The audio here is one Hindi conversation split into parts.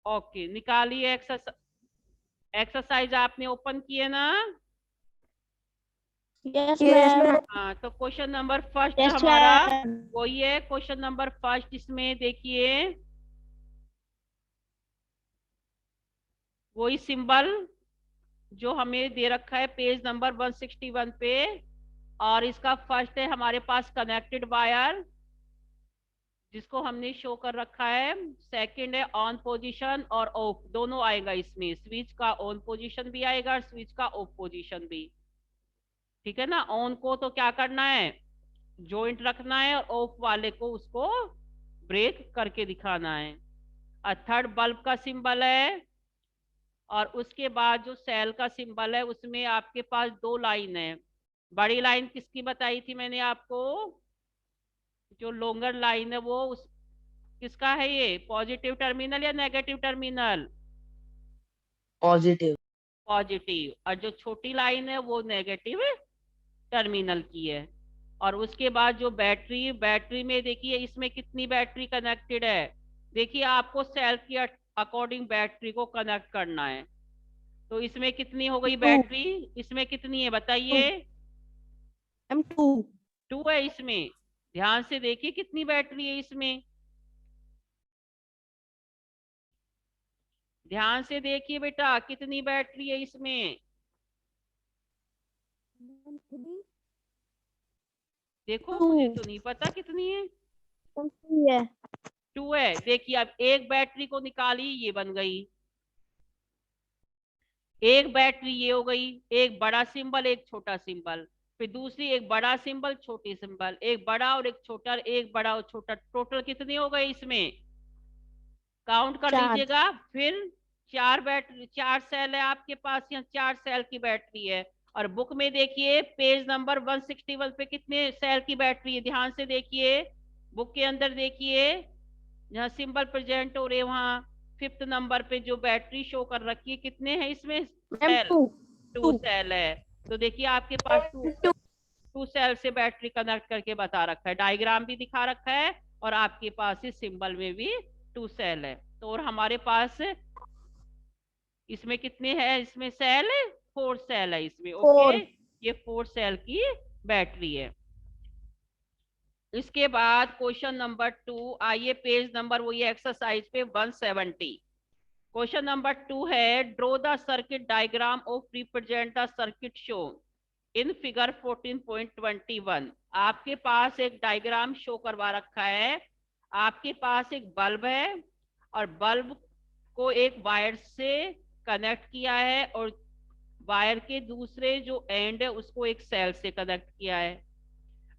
ओके, निकालिए एक्सरसाइज आपने ओपन किए ना? Yes ma'am. हाँ, तो क्वेश्चन नंबर फर्स्ट यस हमारा मैम। वही है। क्वेश्चन नंबर फर्स्ट, इसमें देखिए वही सिंबल जो हमें दे रखा है पेज नंबर 161 पे, और इसका फर्स्ट है हमारे पास कनेक्टेड वायर, जिसको हमने शो कर रखा है। सेकंड है ऑन पोजीशन और ऑफ, दोनों आएगा इसमें, स्विच का ऑन पोजीशन भी आएगा और स्विच का ऑफ पोजीशन भी। ठीक है ना? ऑन को तो क्या करना है, जॉइंट रखना है, और ऑफ वाले को उसको ब्रेक करके दिखाना है। और थर्ड बल्ब का सिंबल है, और उसके बाद जो सेल का सिंबल है उसमें आपके पास दो लाइन है। बड़ी लाइन किसकी बताई थी मैंने आपको? जो लोंगर लाइन है वो उस किसका है, ये पॉजिटिव टर्मिनल या नेगेटिव टर्मिनल? पॉजिटिव। पॉजिटिव। और जो छोटी लाइन है वो नेगेटिव टर्मिनल की है। और उसके बाद जो बैटरी, बैटरी में देखिए इसमें कितनी बैटरी कनेक्टेड है। देखिए आपको सेल की अकॉर्डिंग बैटरी को कनेक्ट करना है। तो इसमें कितनी हो गई टू। बैटरी? इसमें कितनी है बताइए? Ma'am to. 2 है इसमें। ध्यान से देखिए कितनी बैटरी है इसमें, ध्यान से देखिए बेटा कितनी बैटरी है इसमें। देखो, टू। मुझे तो नहीं पता कितनी है। है। 2 है। देखिए अब एक बैटरी को निकाली, ये बन गई एक बैटरी, ये हो गई एक बड़ा सिंबल एक छोटा सिंबल। फिर दूसरी एक बड़ा सिंबल छोटी सिंबल, एक बड़ा और एक छोटा, एक बड़ा और छोटा। टोटल कितने हो गए इसमें? काउंट कर चार। लीजिएगा। फिर 4 बैटरी, 4 सेल है आपके पास, यहाँ 4 सेल की बैटरी है। और बुक में देखिए पेज नंबर 161 पे कितने सेल की बैटरी है, ध्यान से देखिए। बुक के अंदर देखिए जहाँ सिंबल प्रेजेंट हो रहे वहां 5th नंबर पे जो बैटरी शो कर रखी है, कितने हैं इसमें ma'am cell? Two. 2 two. Cell है। तो देखिए आपके पास टू सेल से बैटरी कनेक्ट करके बता रखा है, डायग्राम भी दिखा रखा है, और आपके पास इस सिंबल में भी 2 सेल है। तो और हमारे पास इसमें कितने हैं, इसमें सेल 4 सेल है इसमें। Okay, four. ये 4 सेल की बैटरी है। इसके बाद क्वेश्चन नंबर 2, आइए पेज नंबर वही एक्सरसाइज पे 170। क्वेश्चन नंबर 2 है, draw the circuit diagram of represent the circuit show in figure 14.21। आपके पास एक डायग्राम शो करवा रखा है। आपके पास एक बल्ब है, और बल्ब को एक वायर से कनेक्ट किया है, और वायर के दूसरे जो एंड है उसको एक सेल से कनेक्ट किया है।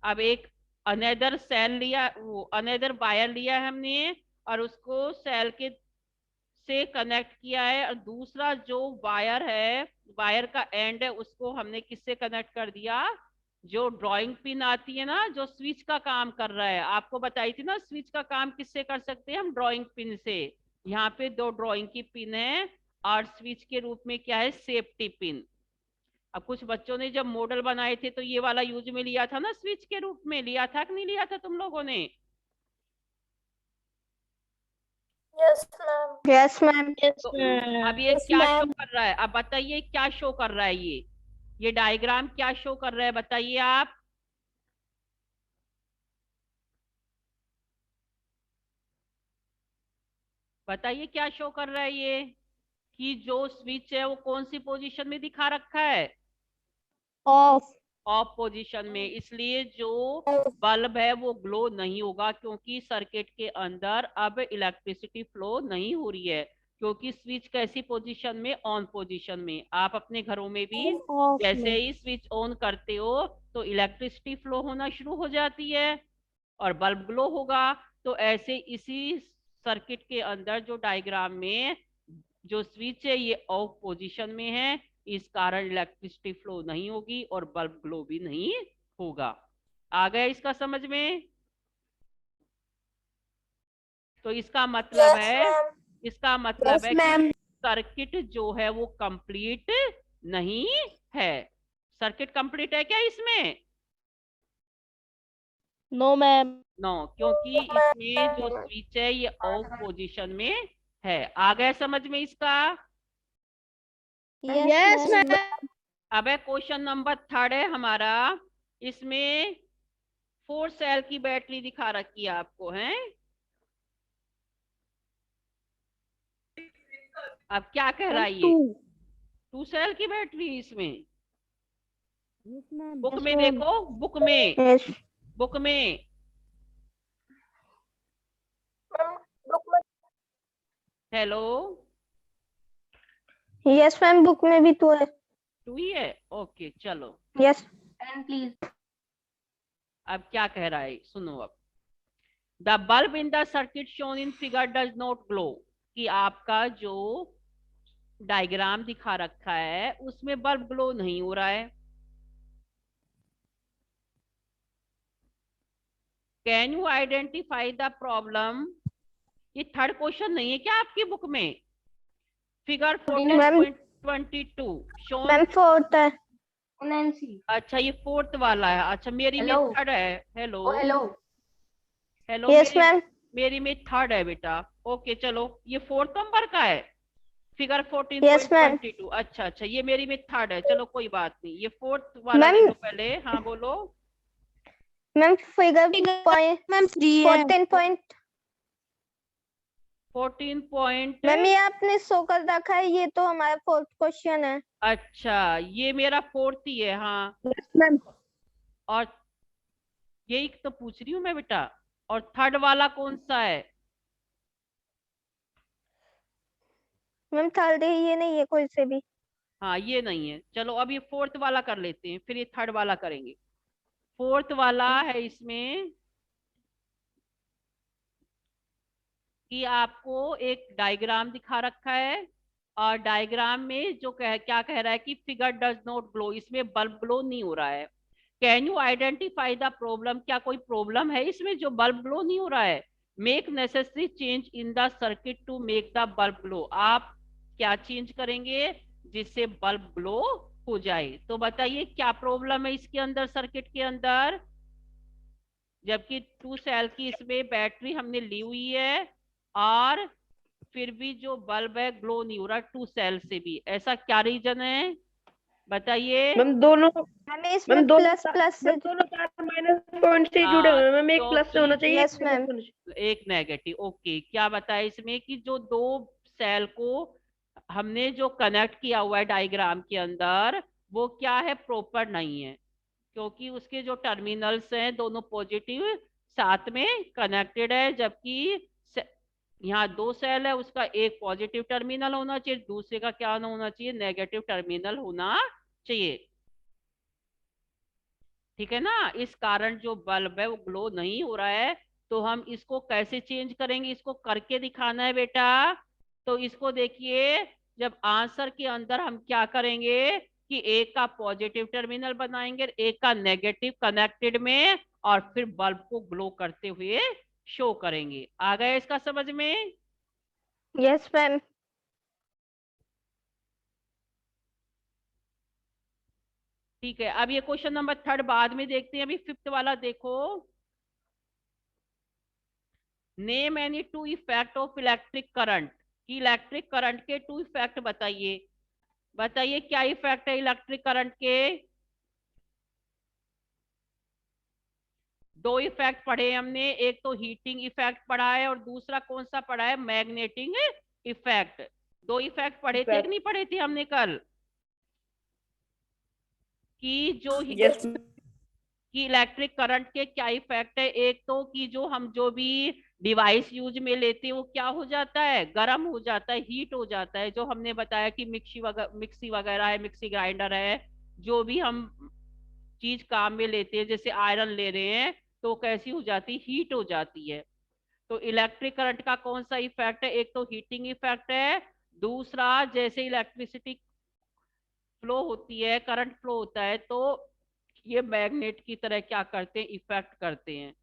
अब एक अनदर सेल लिया, वो अनदर वायर लिया है हमने, और उसको सेल के से कनेक्ट किया है। और दूसरा जो वायर है, वायर का एंड है, उसको हमने किससे कनेक्ट कर दिया? जो ड्राइंग पिन आती है ना, जो स्विच का काम कर रहा है, आपको बताई थी ना स्विच का काम किससे कर सकते हैं हम? ड्राइंग पिन से। यहाँ पे 2 ड्राइंग की पिन है, और स्विच के रूप में क्या है? Safety pin. अब कुछ बच्चों ने जब मॉडल बनाए थे तो ये वाला यूज में लिया था ना, स्विच के रूप में लिया था कि नहीं लिया था तुम लोगों ने? Yes ma'am. Yes ma'am. Yes तो अब मैम। ये यस क्या शो मैम। कर रहा है, अब बताइए क्या शो कर रहा है ये डायग्राम क्या शो कर रहा है बताइए आप? बताइए क्या शो कर रहा है ये, कि जो स्विच है वो कौन सी पोजीशन में दिखा रखा है? ऑफ। ऑफ पोजीशन में। इसलिए जो बल्ब है वो ग्लो नहीं होगा, क्योंकि सर्किट के अंदर अब इलेक्ट्रिसिटी फ्लो नहीं हो रही है। क्योंकि स्विच कैसी पोजीशन में? ऑन पोजीशन में। आप अपने घरों में भी ऑफ जैसे में। ही स्विच ऑन करते हो तो इलेक्ट्रिसिटी फ्लो होना शुरू हो जाती है, और बल्ब ग्लो होगा। तो ऐसे इसी सर्किट के अंदर जो डायग्राम में जो स्विच है ये ऑफ पोजीशन में है, इस कारण इलेक्ट्रिसिटी फ्लो नहीं होगी और बल्ब ग्लो भी नहीं होगा। आ गया इसका समझ में? तो इसका मतलब यस है, मैम। इसका मतलब यस है कि मैम। सर्किट जो है वो कंप्लीट नहीं है। सर्किट कंप्लीट है क्या इसमें? No ma'am. नो, क्योंकि इसमें जो स्विच है ये ऑफ पोजीशन में है। आ गया समझ में इसका? Yes, ma'am. अब है क्वेश्चन नंबर 3 है हमारा। इसमें 4 सेल की बैटरी दिखा रखी है आपको, है। अब क्या कह रहा है ये? 2 सेल की बैटरी इसमें। बुक में देखो, बुक में, Yes. बुक में। Hello, Yes, ma'am. Book में भी तो है. 2 ही है। ओके चलो। Yes. अब क्या कह रहा है सुनो। अब the bulb in the circuit shown in figure does not glow, कि आपका जो डायग्राम दिखा रखा है उसमें बल्ब ग्लो नहीं हो रहा है। Can you identify the problem? ये 3rd क्वेश्चन नहीं है क्या आपकी बुक में? Figure 14.22 shown. मैम 4th है. अच्छा ये 4th वाला है। अच्छा मेरी में 3rd है। Hello hello, Yes, ma'am. मेरी में 3rd है बेटा। ओके चलो, ये 4th नंबर का है फिगर Yes, ma'am. 14.22। अच्छा अच्छा, ये मेरी में 3rd है। चलो कोई बात नहीं, ये 4th वाला ले लो पहले। हाँ बोलो। Ma'am figure point ma'am 14 point. 14 point. Ma'am ये आपने शो कर रखा है, ये तो हमारा 4th क्वेश्चन है. अच्छा ये मेरा 4th ही है। हाँ मैम. और यही तो पूछ रही हूँ मैं बेटा। और 3rd वाला कौन सा है? मैम 3rd है, ये नहीं है कोई से भी. हाँ ये नहीं है। चलो अब ये 4th वाला कर लेते हैं, फिर ये 3rd वाला करेंगे। 4th वाला है इसमें कि आपको एक डायग्राम दिखा रखा है, और डायग्राम में जो क्या कह रहा है कि फिगर डज नॉट ग्लो, इसमें बल्ब ग्लो नहीं हो रहा है। Can you identify the problem? क्या कोई प्रॉब्लम है इसमें जो बल्ब ग्लो नहीं हो रहा है? Make necessary change in the circuit to make the bulb glow. आप क्या चेंज करेंगे जिससे बल्ब ग्लो हो जाए? तो बताइए क्या प्रॉब्लम है इसके अंदर, सर्किट के अंदर, जबकि 2 सेल की इसमें बैटरी हमने ली हुई है, और फिर भी जो बल्ब है ग्लो नहीं हो रहा 2 सेल से भी। ऐसा क्या रीजन है बताइए? मैम दोनों हमें इसमें प्लस प्लस से. दोनों चार माइनस पॉइंट से जुड़े हुए हैं मैम, एक प्लस से होना चाहिए, Yes, ma'am. एक नेगेटिव। ओके क्या बताया इसमें कि जो 2 सेल को हमने जो कनेक्ट किया हुआ है डायग्राम के अंदर, वो क्या है, प्रॉपर नहीं है, क्योंकि उसके जो टर्मिनल्स हैं दोनों पॉजिटिव साथ में कनेक्टेड है। जबकि यहाँ 2 सेल है, उसका एक पॉजिटिव टर्मिनल होना चाहिए, दूसरे का क्या होना चाहिए, नेगेटिव टर्मिनल होना चाहिए। ठीक है ना? इस कारण जो बल्ब है वो ग्लो नहीं हो रहा है। तो हम इसको कैसे चेंज करेंगे? इसको करके दिखाना है बेटा। तो इसको देखिए, जब आंसर के अंदर हम क्या करेंगे कि एक का पॉजिटिव टर्मिनल बनाएंगे, एक का नेगेटिव कनेक्टेड में, और फिर बल्ब को ग्लो करते हुए शो करेंगे। आ गया इसका समझ में? Yes, ma'am. ठीक है, अब ये क्वेश्चन नंबर 3 बाद में देखते हैं, अभी 5th वाला देखो। Name any 2 effect of electric current, कि इलेक्ट्रिक करंट के 2 इफेक्ट बताइए। बताइए क्या इफेक्ट है इलेक्ट्रिक करंट के? 2 इफेक्ट पढ़े हमने, एक तो हीटिंग इफेक्ट पढ़ा है, और दूसरा कौन सा पढ़ा है, मैग्नेटिक इफेक्ट। 2 इफेक्ट पढ़े थे कि नहीं पढ़े थे हमने कल? कि जो यस कि इलेक्ट्रिक करंट के क्या इफेक्ट है। एक तो कि जो हम जो भी डिवाइस यूज में लेते हैं वो क्या हो जाता है, गर्म हो जाता है, हीट हो जाता है। जो हमने बताया कि मिक्सी वगैरह है, मिक्सी ग्राइंडर है, जो भी हम चीज काम में लेते हैं, जैसे आयरन ले रहे हैं, तो कैसी हो जाती, हीट हो जाती है। तो इलेक्ट्रिक करंट का कौन सा इफेक्ट है? एक तो हीटिंग इफेक्ट है, दूसरा जैसे इलेक्ट्रिसिटी फ्लो होती है, करंट फ्लो होता है, तो ये मैग्नेट की तरह क्या करते हैं, इफेक्ट करते हैं।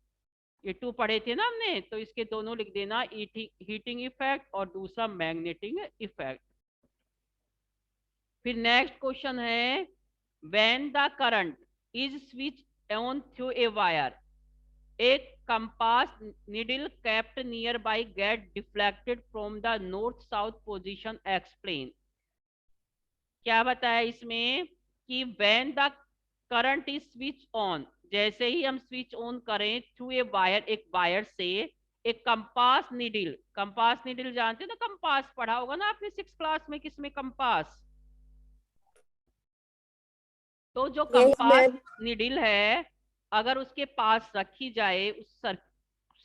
ये 2 पढ़े थे ना हमने, तो इसके दोनों लिख देना, हीटिंग इफेक्ट और दूसरा मैग्नेटिक इफेक्ट। फिर नेक्स्ट क्वेश्चन है, when the current is switch on through a wire, एक compass needle kept nearby get deflected from the north south position, explain। क्या बताया इसमें कि when the current is switch on, जैसे ही हम स्विच ऑन करें थ्रू ए वायर, एक वायर से एक कंपास नीडल, कंपास नीडल जानते हो ना, कंपास पढ़ा होगा ना आपने 6th क्लास में, किसमें कंपास। तो जो कंपास नीडल है अगर उसके पास रखी जाए उस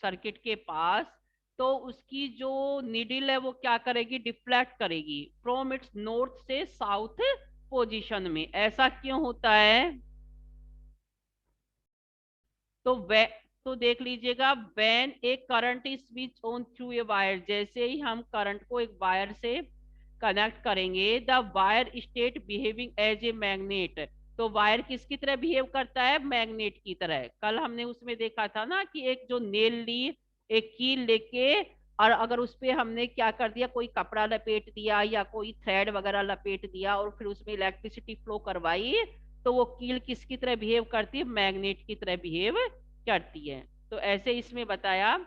सर्किट के पास, तो उसकी जो नीडल है वो क्या करेगी, डिफ्लेक्ट करेगी फ्रॉम इट्स नॉर्थ से साउथ पोजीशन में। ऐसा क्यों होता है, तो वे तो देख लीजिएगा, when A current is switch on through a wire, जैसे ही हम करंट को एक वायर से कनेक्ट करेंगे, the wire state behaving as a magnet, तो वायर किसकी तरह बिहेव करता है, मैग्नेट की तरह। कल हमने उसमें देखा था ना कि एक जो नेल ली, एक कील लेके, और अगर उस पे हमने क्या कर दिया, कोई कपड़ा लपेट दिया या कोई थ्रेड वगैरह लपेट दिया और फिर उसमें इलेक्ट्रिसिटी फ्लो करवाई, तो वो कील किसकी तरह बिहेव करती है, मैग्नेट की तरह बिहेव करती है। तो ऐसे इसमें बताया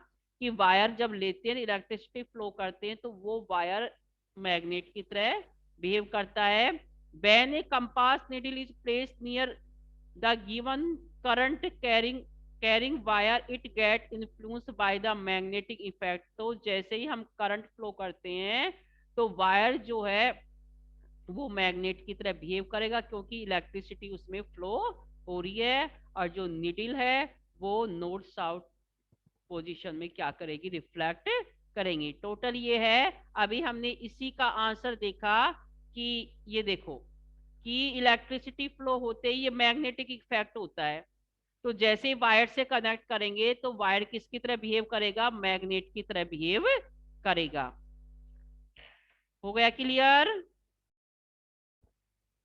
कि वायर जब लेते हैं इलेक्ट्रिसिटी फ्लो करते हैं तो वो वायर मैग्नेट की तरह बिहेव करता है। When A compass needle is placed near the given current carrying wire, it get influence by the magnetic effect, तो जैसे ही हम करंट फ्लो करते हैं तो वायर जो है वो मैग्नेट की तरह बिहेव करेगा, क्योंकि इलेक्ट्रिसिटी उसमें फ्लो हो रही है, और जो नीडल है वो नॉर्थ साउथ पोजीशन में क्या करेगी, रिफ्लेक्ट करेंगी। टोटल ये है, अभी हमने इसी का आंसर देखा कि ये देखो कि इलेक्ट्रिसिटी फ्लो होते ही ये मैग्नेटिक इफेक्ट होता है, तो जैसे ही वायर से कनेक्ट करेंगे तो वायर किसकी तरह बिहेव करेगा, मैग्नेट की तरह बिहेव करेगा। हो गया clear.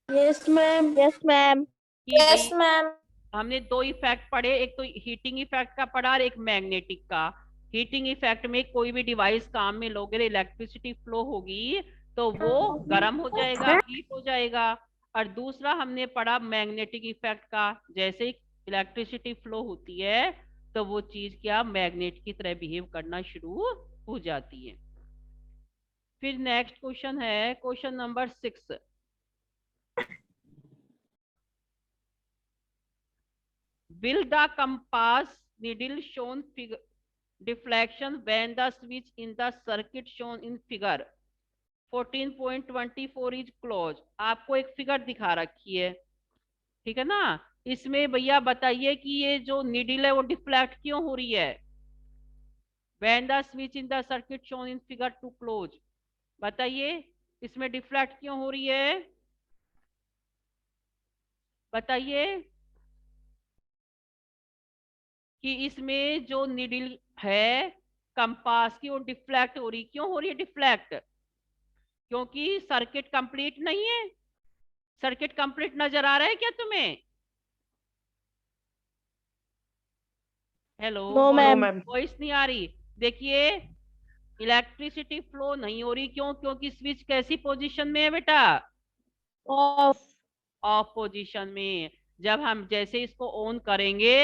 Yes, ma'am. Yes, ma'am. कि Yes, भाई ma'am. हमने दो इफेक्ट पढ़े, एक तो हीटिंग इफेक्ट का पढ़ा और एक मैग्नेटिक का। हीटिंग इफेक्ट में कोई भी डिवाइस काम में लोगे, इलेक्ट्रिसिटी फ्लो होगी तो वो गर्म हो जाएगा, हीट हो जाएगा। और दूसरा हमने पढ़ा मैग्नेटिक इफेक्ट का, जैसे ही इलेक्ट्रिसिटी फ्लो होती है तो वो चीज क्या, मैग्नेट की तरह बिहेव करना शुरू हो जाती है। फिर नेक्स्ट क्वेश्चन है question number 6। Will the compass needle shown figure deflection when the switch in the circuit shown in figure 14.24 is closed? आपको एक फिगर दिखा रखी है, ठीक है ना। इसमें भैया बताइए कि ये जो नीडल है वो डिफ्लेक्ट क्यों हो रही है, when the switch in the circuit shown in figure to close, बताइए इसमें डिफ्लेक्ट क्यों हो रही है, बताइए कि इसमें जो नीडल है कंपास की वो डिफ्लेक्ट हो रही, क्यों हो रही है डिफ्लेक्ट, क्योंकि सर्किट कंप्लीट नहीं है। सर्किट कंप्लीट नजर आ रहा है क्या तुम्हें, हेलो, No, ma'am. वॉइस नहीं आ रही। देखिए इलेक्ट्रिसिटी फ्लो नहीं हो रही, क्यों, क्योंकि स्विच कैसी पोजीशन में है बेटा, Off. ऑफ पोजीशन में। जब हम जैसे इसको ऑन करेंगे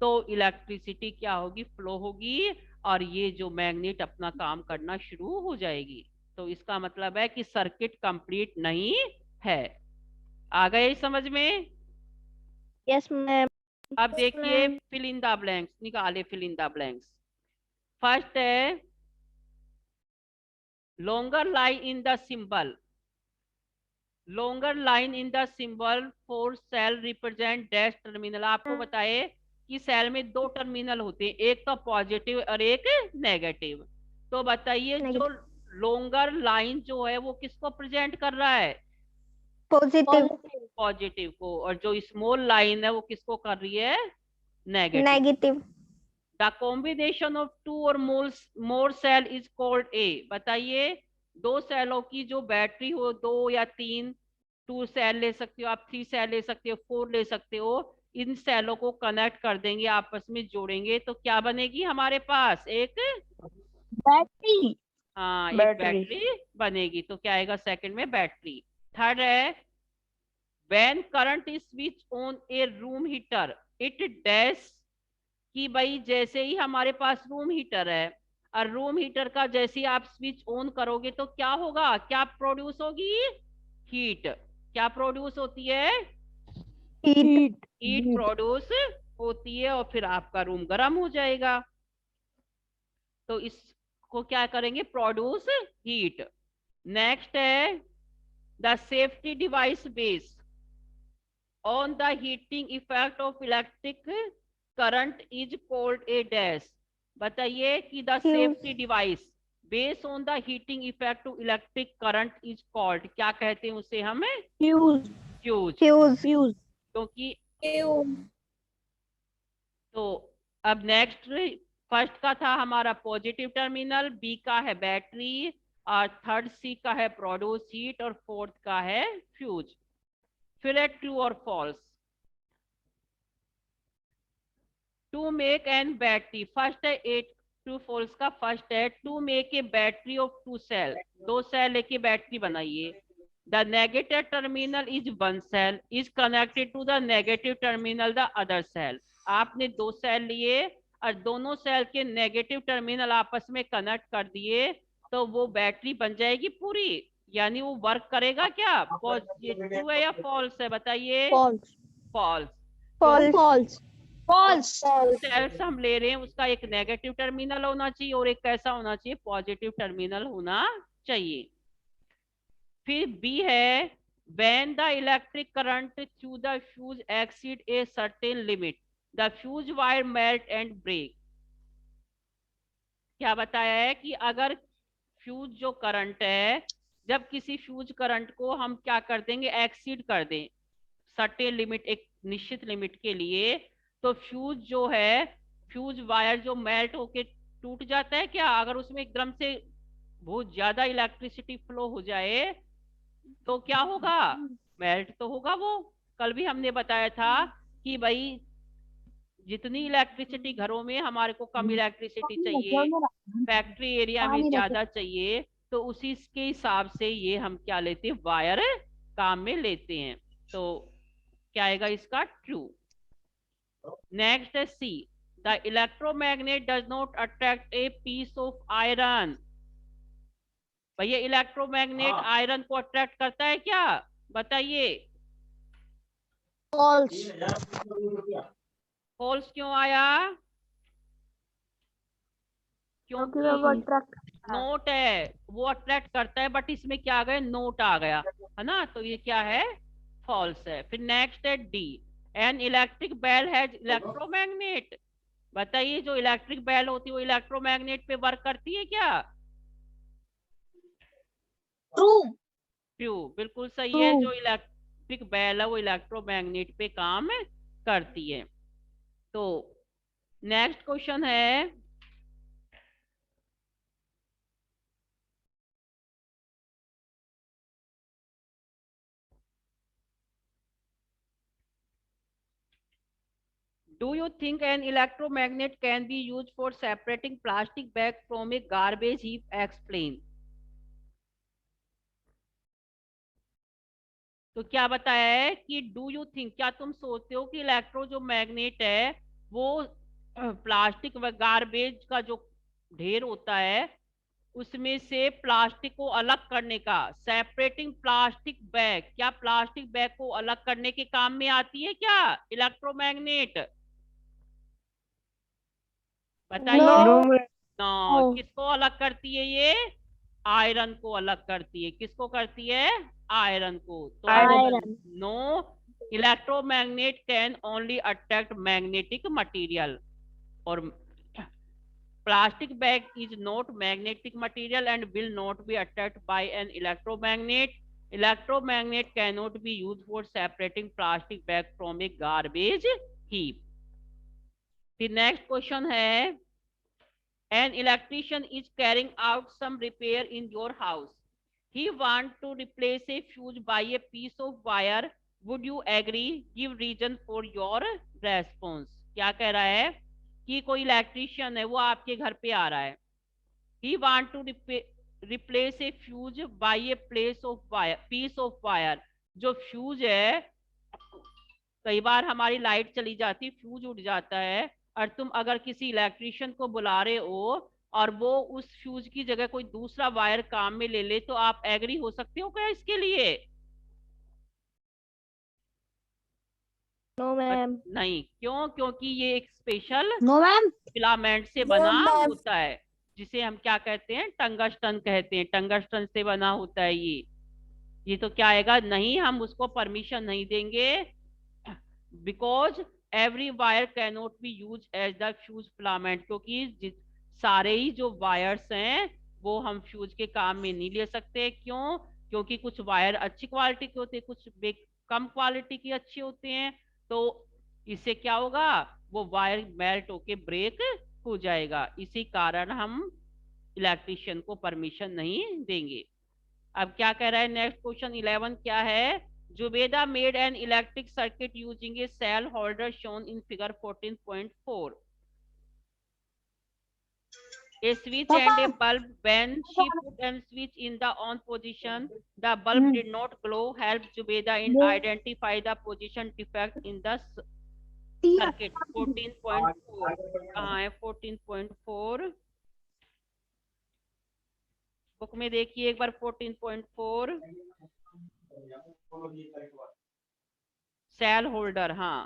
तो इलेक्ट्रिसिटी क्या होगी, फ्लो होगी, और ये जो मैग्नेट अपना काम करना शुरू हो जाएगी। तो इसका मतलब है कि सर्किट कंप्लीट नहीं है। आ गए समझ में। Yes, ma'am. अब Yes, देखिए ma'am. Fill in the blanks, निकाले fill in the blanks. First है longer line in the symbol, longer line in the symbol for cell represent dash terminal। आपको बताए कि सेल में दो टर्मिनल होते हैं, एक तो पॉजिटिव और एक नेगेटिव। तो बताइए जो लोंगर लाइन जो है वो किसको प्रेजेंट कर रहा है, Positive. पॉजिटिव को, और जो स्मॉल लाइन है वो किसको कर रही है, negative. Negative. The combination of two or more cell is called a, बताइए दो सेलों की जो बैटरी हो, दो या तीन, 2 सेल ले सकते हो आप, 3 सेल ले सकते हो, 4 ले सकते हो, इन सेलों को कनेक्ट कर देंगे, आपस में जोड़ेंगे तो क्या बनेगी हमारे पास, एक Battery. हाँ एक बैटरी। बैटरी बनेगी। तो क्या आएगा सेकंड में, बैटरी। थर्ड है when current is switched on a room heater, it dash कि भाई जैसे ही हमारे पास रूम हीटर है और रूम हीटर का जैसे ही आप स्विच ऑन करोगे तो क्या होगा, क्या प्रोड्यूस होगी, हीट। क्या प्रोड्यूस होती है, Heat. हीट प्रोड्यूस होती है और फिर आपका रूम गर्म हो जाएगा। तो इसको क्या करेंगे, प्रोड्यूस हीट। नेक्स्ट है the safety device base on the heating effect of electric current is called A dash. बताइए कि the Fuse. Safety device base on the heating effect of electric current is called, क्या कहते हैं उसे हमें, Fuse. फ्यूज। Fuse. Fuse. क्योंकि Fuse. तो अब नेक्स्ट, फर्स्ट का था हमारा पॉजिटिव टर्मिनल, बी का है बैटरी, और थर्ड सी का है प्रोड्यूस हीट, और फोर्थ का है फ्यूज। फिर है ट्रू और false. To make an battery, first है एट, ट्रू फॉल्स का फर्स्ट है to make a battery of two cell, दो सेल लेके बैटरी बनाइए। The negative terminal is one cell is connected to the negative terminal the other cell. आपने दो सेल लिए और दोनों सेल के नेगेटिव टर्मिनल आपस में कनेक्ट कर दिए तो वो बैटरी बन जाएगी पूरी, यानी वो वर्क करेगा क्या, ट्रू है या फॉल्स है, बताइए। False. False. False. False. False. Cells हम ले रहे हैं उसका एक नेगेटिव टर्मिनल होना चाहिए और एक कैसा होना चाहिए, पॉजिटिव टर्मिनल होना चाहिए। फिर बी है when the electric current through the fuse exceed a certain limit the fuse wire melt and break। क्या बताया है कि अगर फ्यूज जो करंट है, जब किसी फ्यूज करंट को हम क्या कर देंगे, एक्सीड कर दें सर्टेन लिमिट, एक निश्चित लिमिट के लिए, तो फ्यूज जो है, फ्यूज वायर जो मेल्ट होके टूट जाता है क्या, अगर उसमें एकदम से बहुत ज्यादा इलेक्ट्रिसिटी फ्लो हो जाए तो क्या होगा, मेल्ट तो होगा वो। कल भी हमने बताया था कि भाई जितनी इलेक्ट्रिसिटी घरों में हमारे को कम इलेक्ट्रिसिटी चाहिए, फैक्ट्री एरिया में ज्यादा चाहिए, तो उसी के हिसाब से ये हम क्या लेते हैं, वायर काम में लेते हैं। तो क्या आएगा इसका, ट्रू। नेक्स्ट है C, the electromagnet does not attract a piece of iron. भैया इलेक्ट्रोमैग्नेट आयरन को अट्रैक्ट करता है क्या, बताइए। False. फॉल्स क्यों आया, क्योंकि नोट है, वो अट्रैक्ट करता है, बट इसमें क्या आ गया, नोट आ गया है ना, तो ये क्या है, फॉल्स है। फिर नेक्स्ट है D, an electric bell has electromagnet. बताइए जो इलेक्ट्रिक बेल होती है वो इलेक्ट्रोमैग्नेट पे वर्क करती है क्या, True. ट्रू, बिल्कुल सही है। जो इलेक्ट्रिक बेल है वो इलेक्ट्रोमैग्नेट पे काम करती है। तो नेक्स्ट क्वेश्चन है, do you think an electromagnet can be used for separating plastic bag from a garbage heap, explain। तो क्या बताया है कि डू यू थिंक, क्या तुम सोचते हो कि इलेक्ट्रो जो मैग्नेट है वो प्लास्टिक व गार्बेज का जो ढेर होता है उसमें से प्लास्टिक को अलग करने का, सेपरेटिंग प्लास्टिक बैग, क्या प्लास्टिक बैग को अलग करने के काम में आती है क्या इलेक्ट्रोमैग्नेट, बताइए। No. नो, किसको अलग करती है ये, आयरन को अलग करती है, किसको करती है, आयरन को। तो Iron. No, electromagnet can only attract magnetic material, और plastic bag is not magnetic material and will not be attracted by an electromagnet. Electromagnet cannot be used for separating plastic bag from a garbage heap. The next question है, an electrician is carrying out some repair in your house. He want to replace a fuse by a piece of wire. Would you agree? Give reason for your response. क्या कह रहा है कि कोई इलेक्ट्रिशियन है वो आपके घर पे आ रहा है, he want to replace a fuse by a piece of wire। जो फ्यूज है, कई बार हमारी लाइट चली जाती, फ्यूज उड़ जाता है और तुम अगर किसी इलेक्ट्रिशियन को बुला रहे हो और वो उस फ्यूज की जगह कोई दूसरा वायर काम में ले ले, तो आप एग्री हो सकते हो क्या इसके लिए? No ma'am. नहीं, क्यों? क्योंकि ये एक स्पेशल नो मैम। फिलामेंट से बना होता है, जिसे हम क्या कहते हैं, टंगस्टन कहते हैं। टंगस्टन से बना होता है ये तो क्या आएगा? नहीं, हम उसको परमिशन नहीं देंगे, because every wire can not be use as the fuse filament, क्योंकि सारे ही जो वायर्स हैं वो हम फ्यूज के काम में नहीं ले सकते। क्यों? क्योंकि कुछ वायर अच्छी क्वालिटी के होते हैं, कुछ कम क्वालिटी के अच्छे होते हैं। तो इससे क्या होगा? वो वायर मेल्ट होके ब्रेक हो जाएगा। इसी कारण हम इलेक्ट्रिशियन को परमिशन नहीं देंगे। अब क्या कह रहा है नेक्स्ट क्वेश्चन 11 क्या है? Zubeda made an electric circuit using a cell holder shown in figure 14.4. A switch and a bulb. When she put a switch in the on position, the bulb did not glow. Help Zubeda in identify the position defect in the circuit. 14.4 कहाँ है? 14.4 बुक में देखिए एक बार। 14.4 सेल होल्डर। हाँ,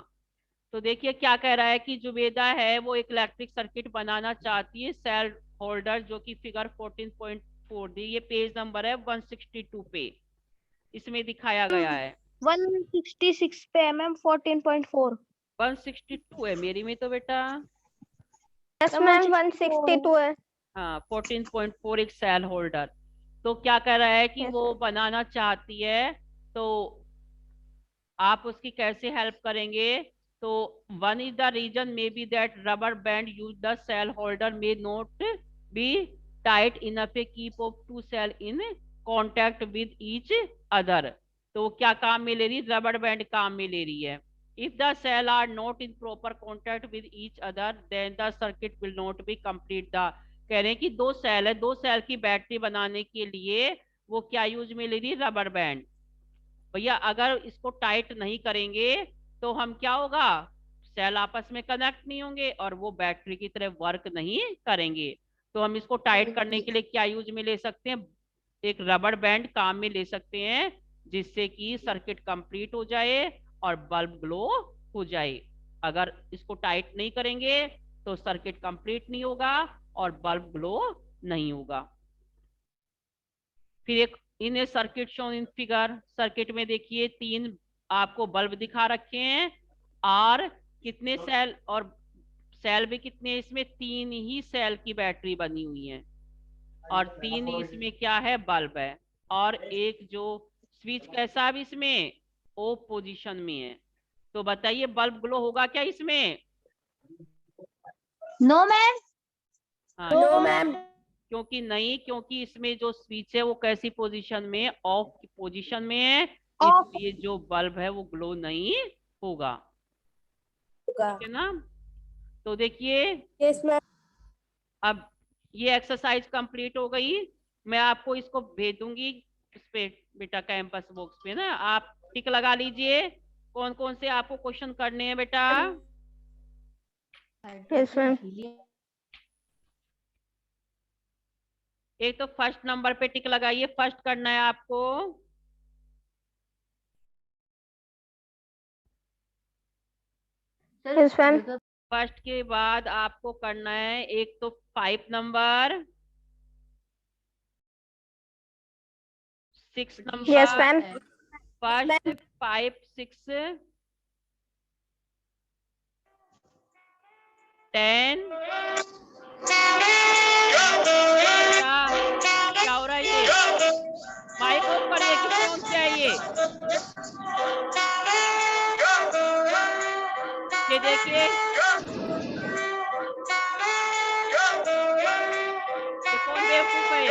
तो देखिए क्या कह रहा है कि जुबेदा है वो एक इलेक्ट्रिक सर्किट बनाना चाहती है, सेल होल्डर, जो कि फिगर 14.4 दी। ये पेज नंबर है 162 पे इसमें दिखाया गया है। 166 पे मैम 14.4। 162 है मेरी में तो बेटा। यस मैम 162 है। हाँ, 14.4 एक सेल होल्डर। तो क्या कह रहा है कि Yes, वो बनाना चाहती है, तो आप उसकी कैसे हेल्प करेंगे? तो one is the reason may be that rubber band use the cell holder may not be tight enough a keep of two cell in contact with each other. तो क्या काम में ले रही? रबर बैंड काम में ले रही है। If the cell are not in proper contact with each other then the circuit will not be complete. The कह रहे हैं कि दो सेल है, दो सेल की बैटरी बनाने के लिए वो क्या यूज में ले रही है? Rubber band. भैया अगर इसको टाइट नहीं करेंगे तो हम क्या होगा? सेल आपस में कनेक्ट नहीं होंगे और वो बैटरी की तरह वर्क नहीं करेंगे। तो हम इसको टाइट करने के लिए क्या यूज में ले सकते हैं? एक रबर बैंड काम में ले सकते हैं, जिससे कि सर्किट कंप्लीट हो जाए और बल्ब ग्लो हो जाए। अगर इसको टाइट नहीं करेंगे तो सर्किट कंप्लीट नहीं होगा और बल्ब ग्लो नहीं होगा। फिर एक in a circuit shown in figure, circuit में देखिए 3 आपको बल्ब दिखा रखे हैं और कितने सेल, और सेल भी कितने? इसमें 3 ही सेल की बैटरी बनी हुई है और 3 ही इसमें क्या है? बल्ब है। और एक जो स्विच कैसा है इसमें? ओ पोजीशन में है। तो बताइए बल्ब ग्लो होगा क्या इसमें? No ma'am. हाँ, नो मैम। क्योंकि नहीं, क्योंकि इसमें जो स्विच है वो कैसी पोजीशन में है? ऑफ की पोजीशन में है, इसलिए जो बल्ब है वो ग्लो नहीं होगा। ठीक है ना? तो देखिए यस मैम। अब ये एक्सरसाइज कंप्लीट हो गई। मैं आपको इसको भेज दूंगी इस पे बेटा, कैंपस बॉक्स पे ना। आप टिक लगा लीजिए कौन कौन से आपको क्वेश्चन करने हैं बेटा। Yes ma'am. एक तो फर्स्ट नंबर पे टिक लगाइए, फर्स्ट करना है आपको। Yes ma'am. फर्स्ट के बाद आपको करना है एक तो 5 number, 6 number. Yes ma'am. First 5 6 10। क्या हो रहा है ये? माइक ऑफ करिए, किस कौन से है ये देखिए, ये कौन बेवकूफ है?